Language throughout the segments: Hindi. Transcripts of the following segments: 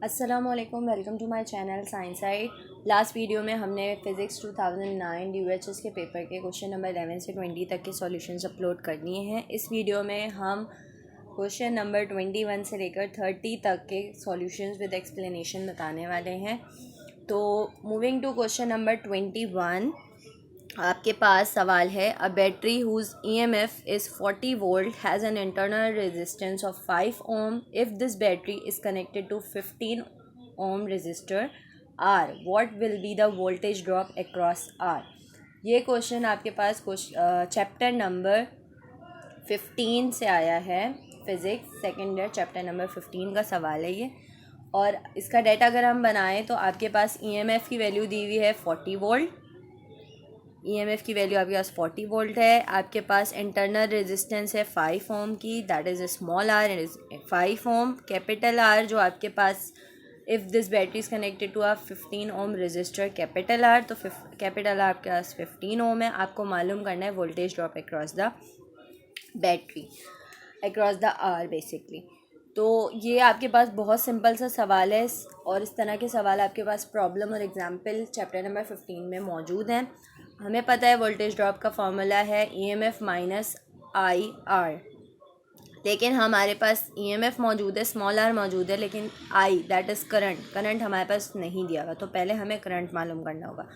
अस्सलामुअलैकुम, welcome to my channel Science Side. Last video में हमने फ़िज़िक्स 2009 यूएचएस के पेपर के क्वेश्चन नंबर 11 से 20 तक के सॉल्यूशंस अपलोड कर दिए हैं। इस वीडियो में हम क्वेश्चन नंबर 21 से लेकर 30 तक के सॉल्यूशंस विद एक्सप्लेनेशन बताने वाले हैं। तो मूविंग टू क्वेश्चन नंबर 21, आपके पास सवाल है, a battery whose EMF is 40 volt has an internal resistance of 5 ohm. If this battery is connected to 15 ohm resistor R, what will be the voltage drop across R. ये क्वेश्चन आपके पास चैप्टर नंबर 15 से आया है। Physics second year chapter number 15 का सवाल है ये। और इसका डाटा अगर हम बनाएं तो आपके पास EMF की वैल्यू दी हुई है 40 वोल्ट। EMF की वैल्यू आपके पास 40 वोल्ट है। आपके पास इंटरनल रेजिस्टेंस है 5 ओम की, that is small R is 5 ohm. Capital R जो आपके पास, if this battery is connected to 15 ohm resistor capital R, तो कैपिटल आर आपके पास 15 ओम है। आपको मालूम करना है voltage drop across the battery, across the R basically. तो ये आपके पास बहुत सिंपल सा सवाल है और इस तरह के सवाल आपके पास प्रॉब्लम और एग्जाम्पल चैप्टर नंबर 15 में मौजूद हैं। हमें पता है वोल्टेज ड्रॉप का फॉर्मूला है EMF माइनस IR, लेकिन हमारे पास EMF मौजूद है, स्मॉल आर मौजूद है, लेकिन I दैट इज़ करंट हमारे पास नहीं दिया हुआ। तो पहले हमें करंट मालूम करना होगा।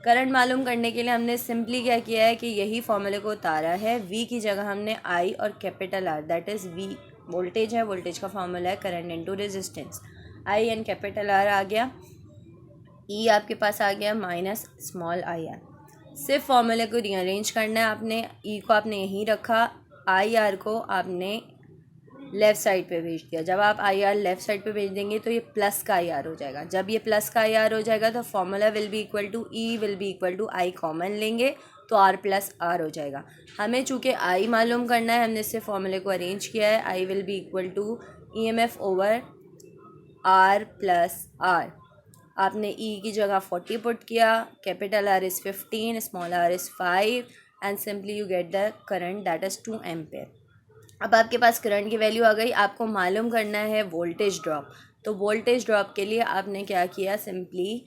करंट मालूम करने के लिए हमने सिंपली क्या किया है कि यही फॉर्मूले को उतारा है। V की जगह हमने I और capital R that is V voltage है, वोल्टेज का फॉर्मूला है current into resistance. I and capital R आ गया, E आपके पास आ गया माइनस स्मॉल IR। सिर्फ फॉर्मूले को रीअरेंज करना है आपने। E को आपने यहीं रखा, IR को आपने लेफ़्ट साइड पे भेज दिया। जब आप IR लेफ़्ट साइड पे भेज देंगे तो ये प्लस का IR हो जाएगा। जब ये प्लस का IR हो जाएगा तो formula will be equal to E will be equal to I common लेंगे तो R प्लस R हो जाएगा। हमें चूँकि I मालूम करना है, हमने इससे फॉर्मूले को अरेंज किया है। I will be equal to EMF over R plus R। आपने E की जगह 40 पुट किया, capital R is 15, small r is 5 and simply you get the current that is 2 ampere. अब आपके पास करंट की वैल्यू आ गई। आपको मालूम करना है वोल्टेज ड्रॉप। तो वोल्टेज ड्रॉप के लिए आपने क्या किया, सिंपली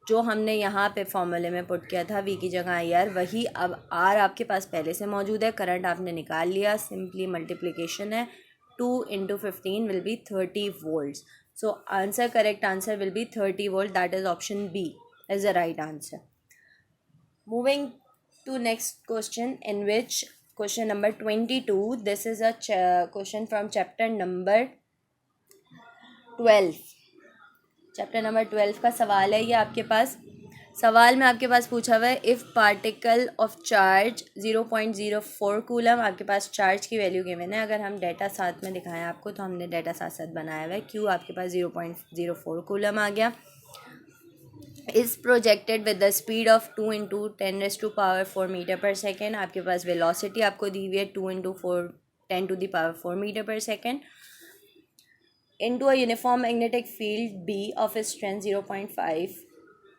जो हमने यहाँ पे फॉर्मूले में पुट किया था V की जगह IR, वही अब R आपके पास पहले से मौजूद है, करंट आपने निकाल लिया, सिंपली मल्टीप्लिकेशन है। 2 into 15 will be 30 volts. So answer, correct answer will be 30 volt, that is option B is the right answer. Moving to next question, in which question number 22, this is a question from chapter number 12। Chapter number 12 का सवाल है ये आपके पास। सवाल में आपके पास पूछा हुआ है, if particle of charge 0.04 coulomb, आपके पास चार्ज की वैल्यू गिवन है। अगर हम डाटा साथ में दिखाएं आपको तो हमने डाटा साथ साथ बनाया हुआ है। क्यू आपके पास 0.04 कूलम आ गया। Is projected with the speed of 2 into 10⁻⁴ metre पर सेकेंड। आपके पास वेलोसिटी आपको दी हुई है 2 इंटू 10⁻⁴ मीटर पर second into a uniform magnetic field B of a strength 0.5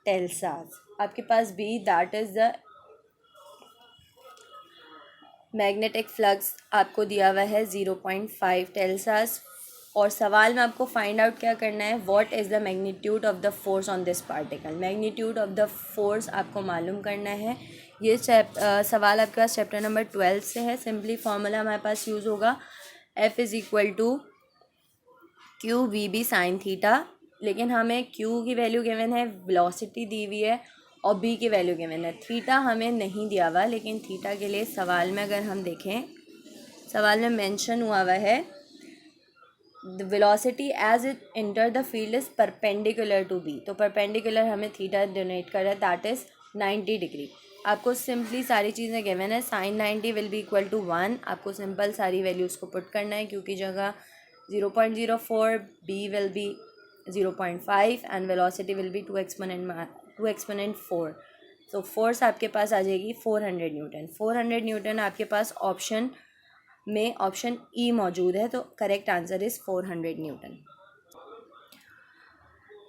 telsas। आपके पास B that is the magnetic flux आपको दिया हुआ है 0.5 टेल्सास। और सवाल में आपको फाइंड आउट क्या करना है, what is the magnitude of the force on this particle. Magnitude of the force आपको मालूम करना है। ये सवाल आपके पास चैप्टर नंबर 12 से है। सिंपली फॉर्मूला हमारे पास यूज़ होगा, F is equal to QVB sine theta, लेकिन हमें Q की वैल्यू गिवन है, वेलोसिटी दी हुई है और B की वैल्यू गिवन है। थीटा हमें नहीं दिया हुआ, लेकिन थीटा के लिए सवाल में अगर हम देखें, सवाल में मेंशन हुआ है the velocity as it enter the field is perpendicular to B। तो परपेंडिकुलर हमें थीटा डोनेट कर रहा है, दैट इज़ 90 डिग्री। आपको सिंपली सारी चीज़ें गिवन है। Sine 90 will be equal to 1। आपको सिंपल सारी वैल्यूज़ को पुट करना है, क्योंकि जगह 0.04, B will be 0.5 and velocity will be 2 exponent 4। तो फोर्स आपके पास आ जाएगी 400 न्यूटन। 400 न्यूटन आपके पास ऑप्शन में ऑप्शन E मौजूद है, तो correct answer is 400 Newton.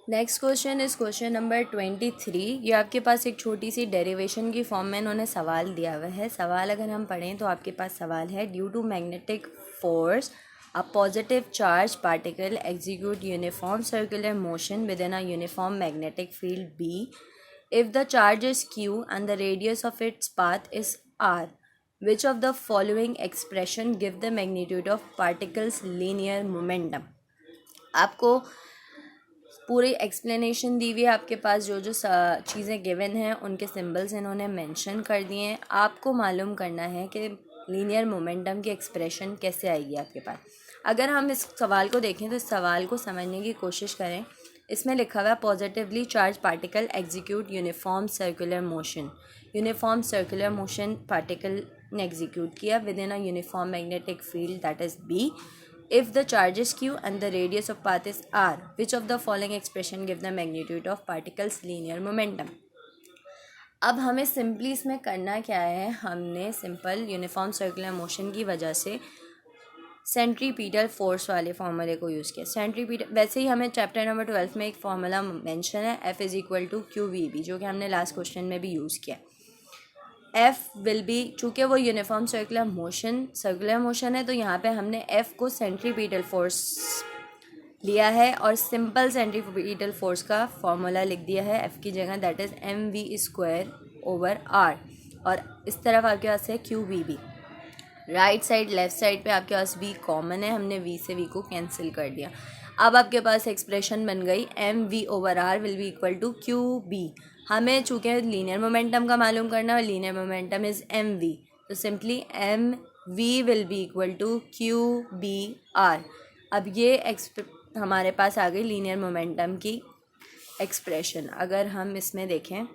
Next question is question number 23। ये आपके पास एक छोटी सी डेरिवेशन की फॉर्म में इन्होंने सवाल दिया हुआ है। सवाल अगर हम पढ़ें तो आपके पास सवाल है, due to magnetic force A positive charge particle execute uniform circular motion within a uniform magnetic field B if the charge is q and the radius of its path is r. Which of the following expression give the magnitude of particles linear momentum? आपको पूरी एक्सप्लेनेशन दी हुई है, आपके पास जो जो चीज़ें गिवन हैं उनके सिंबल्स इन्होंने मेंशन कर दिए हैं। आपको मालूम करना है कि लीनियर मोमेंटम की एक्सप्रेशन कैसे आएगी आपके पास। अगर हम इस सवाल को देखें तो इस सवाल को समझने की कोशिश करें। इसमें लिखा हुआ है positively charge particle execute uniform circular motion. Uniform circular motion particle ने एग्जीक्यूट किया within a uniform magnetic field that is B if the charge is q and the radius of path is r. Which of the following expression give the magnitude of particles linear momentum? अब हमें सिंपली इसमें करना क्या है, हमने सिंपल यूनिफॉर्म सर्कुलर मोशन की वजह से सेंट्रीपीटल फोर्स वाले फार्मूले को यूज़ किया। सेंट्रीपीटल वैसे ही हमें चैप्टर नंबर 12 में एक फार्मूला मेंशन है F is equal to Q V B, जो कि हमने लास्ट क्वेश्चन में भी यूज़ किया। F विल बी, चूँकि वो यूनिफॉर्म सर्कुलर मोशन है तो यहाँ पे हमने F को सेंट्रीपीटल फोर्स लिया है और सिंपल सेंट्रीपीटल फोर्स का फॉर्मूला लिख दिया है F की जगह, दैट इज़ mv²/r। और इस तरफ आपके पास है Q V B. Right side left side पे आपके पास v कॉमन है, हमने v से v को कैंसिल कर दिया। अब आपके पास एक्सप्रेशन बन गई mv/r will be equal to Q B. हमें चूँकि लीनियर मोमेंटम का मालूम करना है और linear momentum is M V, तो simply M V will be equal to Q B R. अब ये हमारे पास आ गई लीनियर मोमेंटम की एक्सप्रेशन। अगर हम इसमें देखें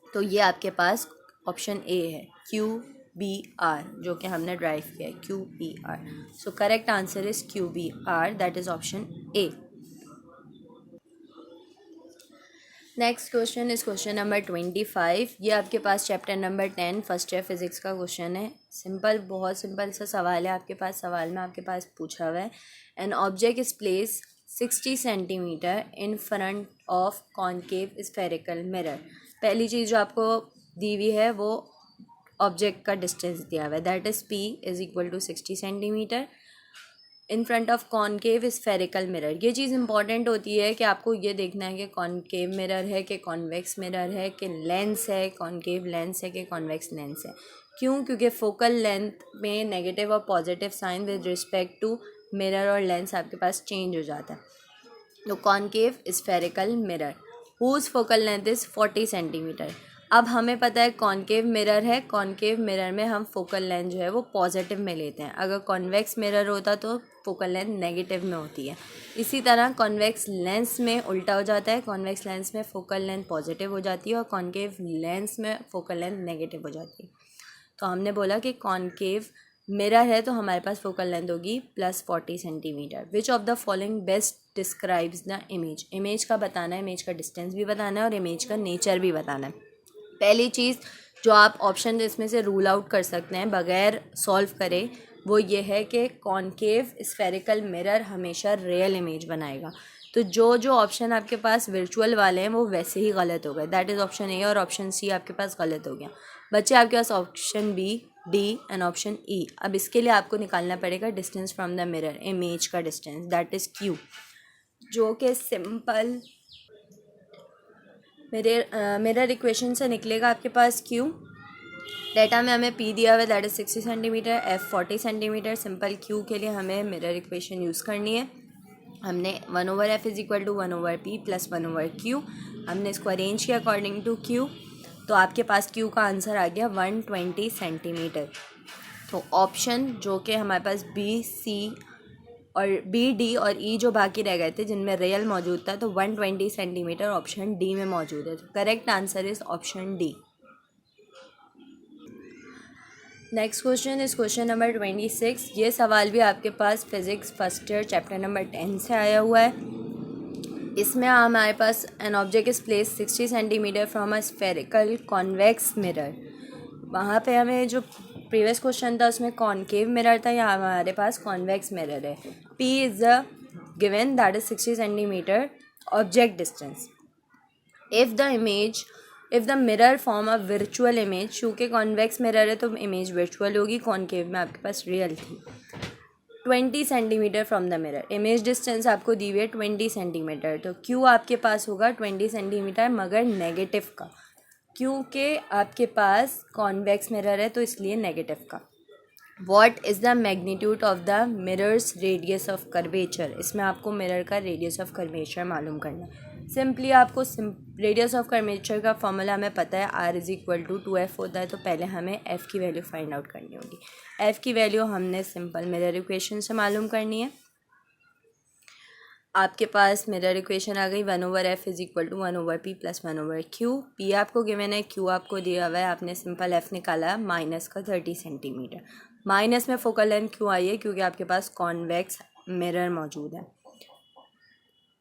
तो ये आपके पास ऑप्शन ए है क्यू बी आर, जो कि हमने ड्राइव किया है Q B R. So correct answer is Q B R, that is option A. Next question is question number 25। ये आपके पास chapter number 10 first year physics का क्वेश्चन है। सिंपल, बहुत सिंपल सा सवाल है आपके पास। सवाल में आपके पास पूछा हुआ है N object is place 60 centimetre in front of concave spherical mirror. पहली चीज़ जो आपको दी हुई है वो ऑब्जेक्ट का डिस्टेंस दिया हुआ है, that is P is equal to 60 centimetre in front of concave spherical mirror. ये चीज़ इंपॉर्टेंट होती है कि आपको ये देखना है कि कॉनकेव मिरर है कि कॉन्वेक्स मिरर है कि लेंस है, कॉनकेव लेंस है कि कॉन्वेक्स लेंस है। क्यों? क्योंकि फोकल लेंथ में नेगेटिव और positive sign with respect to mirror और लेंस आपके पास चेंज हो जाता है। तो concave spherical mirror whose focal length is 40 centimetre. अब हमें पता है कॉनकेव मिरर है, कॉनकेव मिरर में हम फोकल लेंथ जो है वो पॉजिटिव में लेते हैं। अगर कॉन्वेक्स मिरर होता तो फोकल लेंथ नेगेटिव में होती है। इसी तरह कॉन्वेक्स लेंस में उल्टा हो जाता है, कॉन्वेक्स लेंस में फोकल लेंथ पॉजिटिव हो जाती है और कॉनकेव लेंस में फोकल लेंथ नेगेटिव हो जाती है। तो हमने बोला कि कॉनकेव मिरर है तो हमारे पास फोकल लेंथ होगी +40 centimetre. Which of the following best describes the image. Image का बताना है, इमेज का डिस्टेंस भी बताना है और इमेज का नेचर भी बताना है। पहली चीज़ जो आप ऑप्शन इसमें से रूल आउट कर सकते हैं बगैर सॉल्व करे वो ये है कि कॉनकेव स्फेरिकल मिरर हमेशा रियल इमेज बनाएगा। तो जो जो ऑप्शन आपके पास वर्चुअल वाले हैं वो वैसे ही गलत हो गए, दैट इज़ ऑप्शन ए और ऑप्शन सी आपके पास गलत हो गया। बच्चे आपके पास option B, D and option E. अब इसके लिए आपको निकालना पड़ेगा distance from the mirror, image का डिस्टेंस, दैट इज़ क्यू, जो कि सिंपल मिरर इक्वेशन से निकलेगा आपके पास क्यू। डेटा में हमें पी दिया हुआ है that is 60 centimetre, F 40 centimetre. Simple Q के लिए हमें मिरर इक्वेशन यूज़ करनी है। हमने 1/f is equal to 1/p plus 1/q। हमने इसको अरेंज किया अकॉर्डिंग टू क्यू, तो आपके पास क्यू का आंसर आ गया 120 सेंटीमीटर। तो ऑप्शन जो कि हमारे पास बी, सी और बी, डी और ई जो बाकी रह गए थे जिनमें रियल मौजूद था, तो 120 सेंटीमीटर ऑप्शन डी में मौजूद है। तो correct answer is option D. Next question is question number 26। ये सवाल भी आपके पास physics first year chapter number 10 से आया हुआ है। इसमें हमारे पास an object is place 60 centimetre from a spherical convex mirror. वहाँ पे हमें जो प्रीवियस क्वेश्चन था उसमें कॉनकेव मिरर था, यहाँ हमारे पास कॉन्वेक्स मिरर है। P is the given that is 60 centimetre object distance. If the mirror form a virtual image, चूँकि कॉन्वेक्स मिरर है तो इमेज वर्चुअल होगी, कॉनकेव में आपके पास रियल थी। 20 centimetre from the mirror. Image distance आपको दी हुई है 20 सेंटीमीटर, तो क्यू आपके पास होगा 20 सेंटीमीटर मगर नेगेटिव का, क्योंकि आपके पास कॉन्वेक्स मिरर है तो इसलिए नेगेटिव का। What is the magnitude of the mirrors radius of curvature, इसमें आपको मिरर का रेडियस ऑफ कर्वेचर मालूम करना है। सिंपली आपको रेडियस ऑफ कर्वेचर का फॉर्मूला हमें पता है, R is equal to 2F होता है, तो पहले हमें F की वैल्यू फाइंड आउट करनी होगी। F की वैल्यू हमने सिंपल मिरर इक्वेशन से मालूम करनी है। आपके पास मिरर इक्वेशन आ गई, 1/f is equal to 1/p plus 1/q। p आपको गिवन है, q आपको दिया हुआ है, आपने सिंपल f निकाला माइनस का 30 सेंटीमीटर। माइनस में फोकल लेंथ क्यों आई है, क्योंकि आपके पास कॉन्वेक्स मिरर मौजूद है।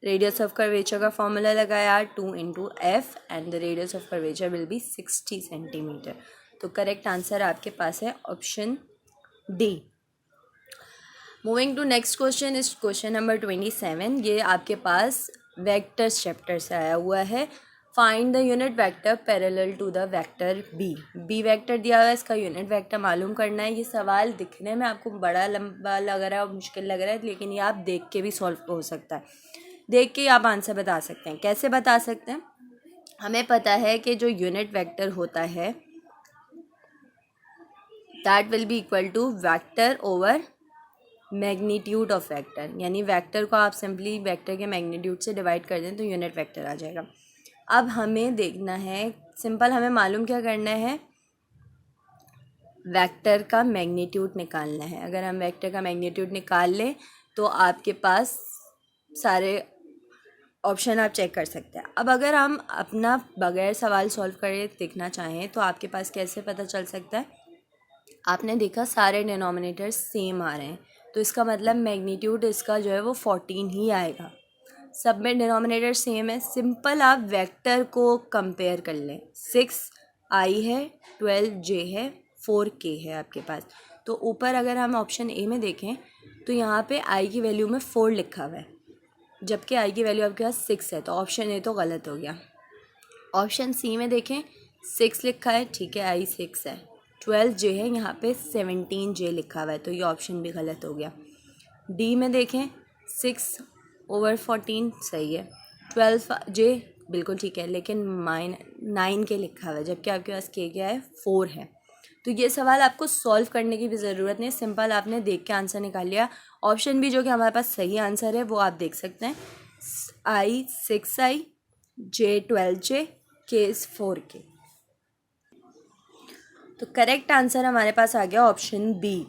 रेडियस ऑफ कर्वेचर का फॉर्मूला लगाया 2 into F and the radius of curvature will be 60 centimetre. तो करेक्ट आंसर आपके पास है option D. Moving to next question is question number 27। ये आपके पास वेक्टर्स चैप्टर से आया हुआ है। Find the unit vector parallel to the vector B. B vector दिया हुआ है, इसका यूनिट वेक्टर मालूम करना है। ये सवाल दिखने में आपको बड़ा लंबा लग रहा है और मुश्किल लग रहा है, लेकिन ये आप देख के भी सॉल्व हो सकता है। देख के आप आंसर बता सकते हैं। कैसे बता सकते हैं, हमें पता है कि जो यूनिट वेक्टर होता है that will be equal to vector over magnitude of vector, यानी वेक्टर को आप सिंपली वेक्टर के मैग्नीट्यूड से डिवाइड कर दें तो यूनिट वेक्टर आ जाएगा। अब हमें देखना है, सिंपल हमें मालूम क्या करना है, वेक्टर का मैग्नीट्यूड निकालना है। अगर हम वेक्टर का मैग्नीट्यूड निकाल लें तो आपके पास सारे ऑप्शन आप चेक कर सकते हैं। अब अगर हम अपना बगैर सवाल सॉल्व करे देखना चाहें तो आपके पास कैसे पता चल सकता है, आपने देखा सारे डिनोमिनेटर्स सेम आ रहे हैं, तो इसका मतलब मैग्नीट्यूड इसका जो है वो 14 ही आएगा। सब में डिनोमिनेटर सेम है। सिंपल आप वेक्टर को कंपेयर कर लें, 6i है, 12j है, 4k है आपके पास। तो ऊपर अगर हम ऑप्शन ए में देखें तो यहाँ पे i की वैल्यू में 4 लिखा हुआ है, जबकि i की वैल्यू आपके पास 6 है, तो ऑप्शन ए तो गलत हो गया। ऑप्शन सी में देखें 6 लिखा है, ठीक है, i 6 है, 12j है, यहाँ पे 17j लिखा हुआ है, तो ये ऑप्शन भी गलत हो गया। डी में देखें 6/14 सही है, 12j बिल्कुल ठीक है, लेकिन 9k लिखा हुआ है, जबकि आपके पास k क्या है, 4 है। तो ये सवाल आपको सॉल्व करने की भी ज़रूरत नहीं, सिंपल आपने देख के आंसर निकाल लिया। ऑप्शन भी जो कि हमारे पास सही आंसर है वो आप देख सकते हैं, i 6i, j 12j, k is 4k। तो करेक्ट आंसर हमारे पास आ गया ऑप्शन बी।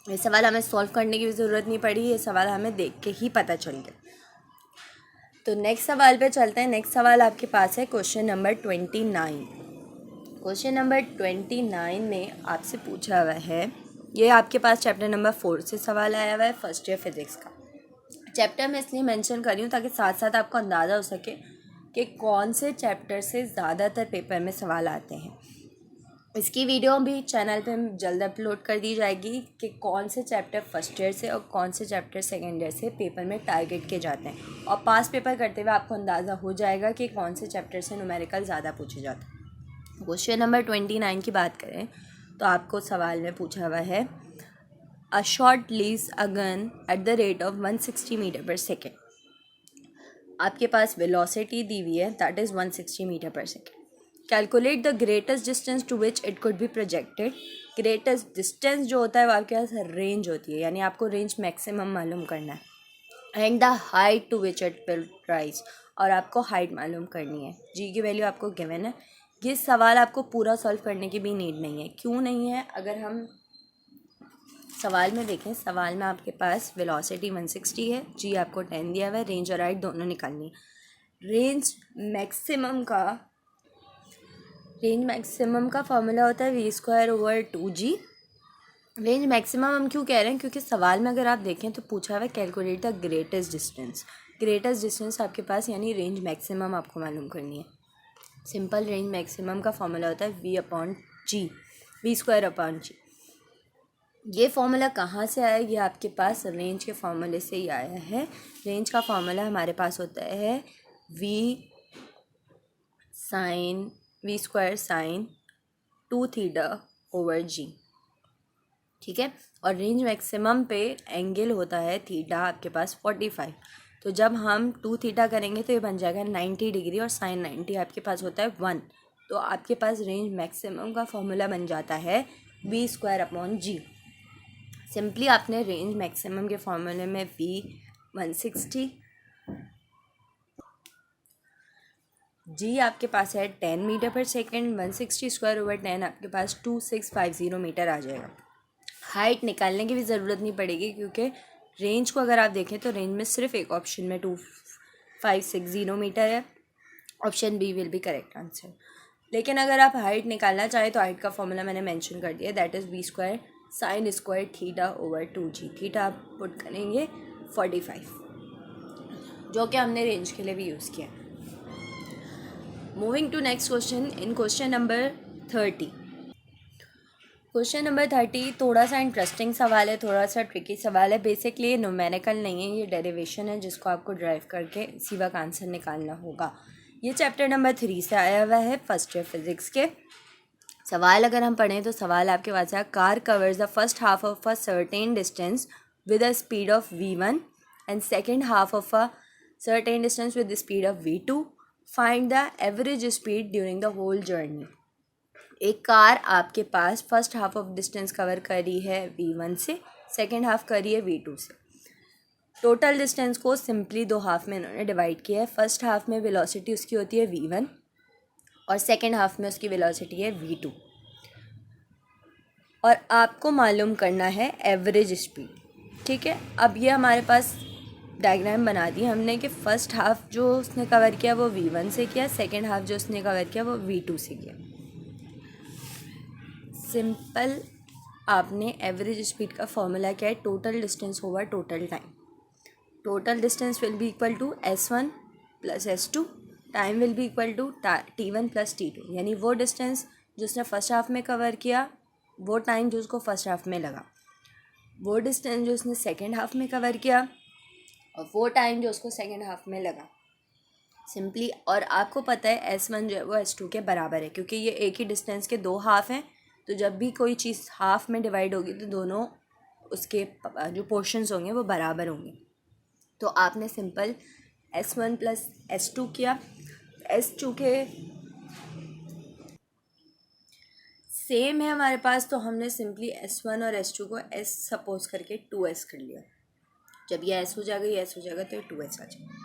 ये सवाल हमें सॉल्व करने की भी ज़रूरत नहीं पड़ी, ये सवाल हमें देख के ही पता चल गया। तो नेक्स्ट सवाल पे चलते हैं। नेक्स्ट सवाल आपके पास है क्वेश्चन नंबर 29। क्वेश्चन नंबर 29 में आपसे पूछा हुआ है, ये आपके पास चैप्टर नंबर 4 से सवाल आया हुआ है, फर्स्ट ईयर फिजिक्स का। चैप्टर मैं इसलिए मेंशन कर रही हूँ ताकि साथ साथ आपको अंदाज़ा हो सके कि कौन से चैप्टर से ज़्यादातर पेपर में सवाल आते हैं। इसकी वीडियो भी चैनल पे जल्द अपलोड कर दी जाएगी कि कौन से चैप्टर फर्स्ट ईयर से और कौन से चैप्टर सेकेंड ईयर से पेपर में टारगेट किए जाते हैं, और पास पेपर करते हुए आपको अंदाज़ा हो जाएगा कि कौन से चैप्टर से न्यूमेरिकल ज़्यादा पूछे जाते हैं। क्वेश्चन नंबर 29 की बात करें तो आपको सवाल में पूछा हुआ है, a shot leaves a gun at the rate of 160 metre पर सेकेंड। आपके पास वेलोसिटी दी हुई है, दैट इज़ 160 मीटर पर second. Calculate the greatest distance to which it could be projected. Greatest distance जो होता है वो आपके पास रेंज होती है, यानी आपको रेंज मैक्सिमम मालूम करना है। And the height to which it will rise, और आपको हाइट मालूम करनी है। जी की वैल्यू आपको गिवन है। ये सवाल आपको पूरा सॉल्व करने की भी नीड नहीं है। क्यों नहीं है, अगर हम सवाल में देखें, सवाल में आपके पास वेलोसिटी 160 है, जी आपको 10 दिया हुआ है, रेंज और हाइट दोनों निकालनी है। रेंज मैक्सिमम का फॉर्मूला होता है v²/2g। रेंज मैक्सिमम हम क्यों कह रहे हैं, क्योंकि सवाल में अगर आप देखें तो पूछा हुआ है calculate the greatest distance. Greatest distance आपके पास, यानी रेंज मैक्सिमम आपको मालूम करनी है। सिंपल रेंज मैक्सिमम का फॉर्मूला होता है v/g, v²/g। ये फॉर्मूला कहाँ से आया, ये आपके पास रेंज के फॉर्मूले से ही आया है। रेंज का फॉर्मूला हमारे पास होता है v² sin 2θ/g। ठीक है। और रेंज मैक्सिमम पे एंगल होता है थीटा आपके पास 45। तो जब हम 2 थीटा करेंगे तो ये बन जाएगा 90 डिग्री और साइन 90 आपके पास होता है 1। तो आपके पास रेंज मैक्सिमम का फॉर्मूला बन जाता है v²/g। सिंपली आपने रेंज मैक्सिमम के फॉर्मूले में v 160, जी आपके पास है 10 मीटर पर सेकेंड, 160/10 आपके पास 2650 मीटर आ जाएगा। हाइट निकालने की भी ज़रूरत नहीं पड़ेगी क्योंकि रेंज को अगर आप देखें तो रेंज में सिर्फ एक ऑप्शन में 2560 मीटर है। Option B will be correct answer. लेकिन अगर आप हाइट निकालना चाहें तो हाइट का फॉर्मूला मैंने मेंशन कर दिया, that is v² sin² θ/2g। Theta आप पुट करेंगे 45, जो कि हमने रेंज के लिए भी यूज़ किया। Moving to next question, in question number 30। Question number 30 थोड़ा सा इंटरेस्टिंग सवाल है, थोड़ा सा ट्रिकी सवाल है। बेसिकली ये न्यूमेरिकल नहीं है, ये डेरिवेशन है जिसको आपको ड्राइव करके इसी वक्त आंसर निकालना होगा। ये चैप्टर नंबर 3 से आया हुआ है, फर्स्ट ईयर फिजिक्स के। सवाल अगर हम पढ़ें तो सवाल आपके पास है, car covers the first half of a certain distance with a speed of v1 and second half of a certain distance with the speed of v2। Find the average speed during the whole journey. एक कार आपके पास first half of distance cover करी है v1 से, सेकेंड हाफ करी है v2 से। टोटल डिस्टेंस को सिंपली 2 हाफ में इन्होंने डिवाइड किया है। फर्स्ट हाफ में वेलोसिटी उसकी होती है v1 और सेकेंड हाफ में उसकी वेलोसिटी है v2। और आपको मालूम करना है एवरेज स्पीड। ठीक है, अब ये हमारे पास डायग्राम बना दी हमने कि फ़र्स्ट हाफ जो उसने कवर किया वो v1 से किया, सेकेंड हाफ जो उसने कवर किया वो v2 से किया। सिंपल आपने एवरेज स्पीड का फॉर्मूला क्या है, टोटल डिस्टेंस होगा total time. Total distance will be equal to s1 + s2, time will be equal to t1 + t2। यानी वो डिस्टेंस जो उसने फर्स्ट हाफ में कवर किया, वो टाइम जो उसको फर्स्ट हाफ में लगा, वो डिस्टेंस जो उसने सेकेंड हाफ में कवर किया और वो टाइम जो उसको सेकेंड हाफ में लगा। सिंपली, और आपको पता है s1 जो है वो s2 के बराबर है क्योंकि ये एक ही डिस्टेंस के 2 हाफ हैं। तो जब भी कोई चीज़ हाफ में डिवाइड होगी तो दोनों उसके जो पोर्शंस होंगे वो बराबर होंगे। तो आपने सिंपल s1 + s2 किया। s2 के सेम है हमारे पास, तो हमने सिंपली s1 और s2 को s सपोज करके 2s कर लिया। जब ये s हो जाएगा, ये s हो जाएगा, तो ये 2s आ जाएगा।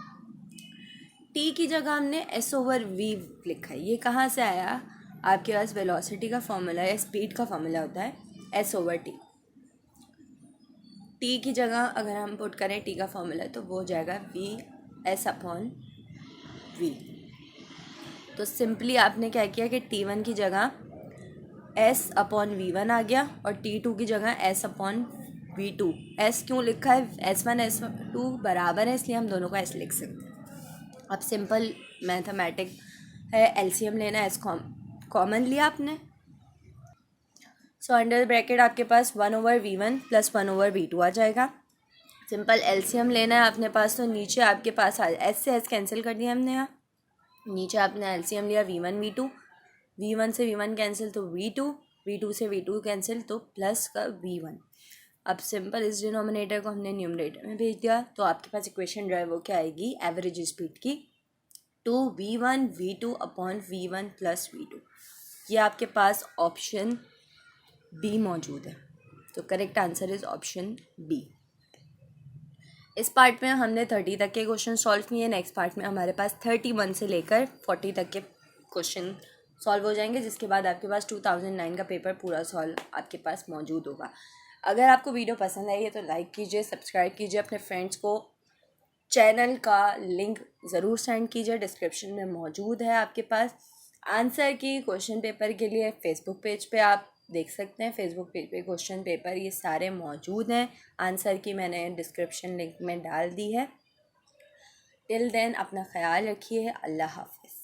t की जगह हमने s/v लिखा है। ये कहाँ से आया, आपके पास वेलोसिटी का फॉर्मूला या स्पीड का फॉर्मूला होता है s/t। t की जगह अगर हम पुट करें t का फॉर्मूला तो वो हो जाएगा v/v। तो सिंपली आपने क्या किया कि t1 की जगह s/v1 आ गया और t2 की जगह s/v2। s क्यों लिखा है, s1 s2 बराबर है इसलिए हम दोनों का s लिख सकते हैं। अब सिंपल मैथमेटिक है, एलसीएम लेना है, s कॉमन लिया आपने। सो अंडर ब्रैकेट आपके पास 1/v1 + 1/v2 आ जाएगा। सिंपल एलसीएम लेना है अपने पास, तो नीचे आपके पास s से s कैंसिल कर दिया हमने। यहाँ नीचे आपने एलसीएम लिया v1 v2, v1 से v1 कैंसिल तो v2, v2 से v2 कैंसिल तो प्लस का v1। अब सिंपल इस डिनोमिनेटर को हमने न्यूमरेटर में भेज दिया तो आपके पास इक्वेशन ड्राइव होकर आएगी एवरेज स्पीड की 2v1 v2/v1 + v2। ये आपके पास ऑप्शन बी मौजूद है। तो correct answer is option B. इस पार्ट में हमने 30 तक के क्वेश्चन सॉल्व किए। नेक्स्ट पार्ट में हमारे पास 31 से लेकर 40 तक के क्वेश्चन सॉल्व हो जाएंगे, जिसके बाद आपके पास 2009 का पेपर पूरा सॉल्व आपके पास मौजूद होगा। अगर आपको वीडियो पसंद आई है तो लाइक कीजिए, सब्सक्राइब कीजिए, अपने फ्रेंड्स को चैनल का लिंक ज़रूर सेंड कीजिए, डिस्क्रिप्शन में मौजूद है आपके पास। आंसर की क्वेश्चन पेपर के लिए फेसबुक पेज पे आप देख सकते हैं, फेसबुक पेज पे क्वेश्चन पेपर ये सारे मौजूद हैं। आंसर की मैंने डिस्क्रिप्शन लिंक में डाल दी है। टिल देन अपना ख्याल रखिए। अल्लाह हाफ़िज़।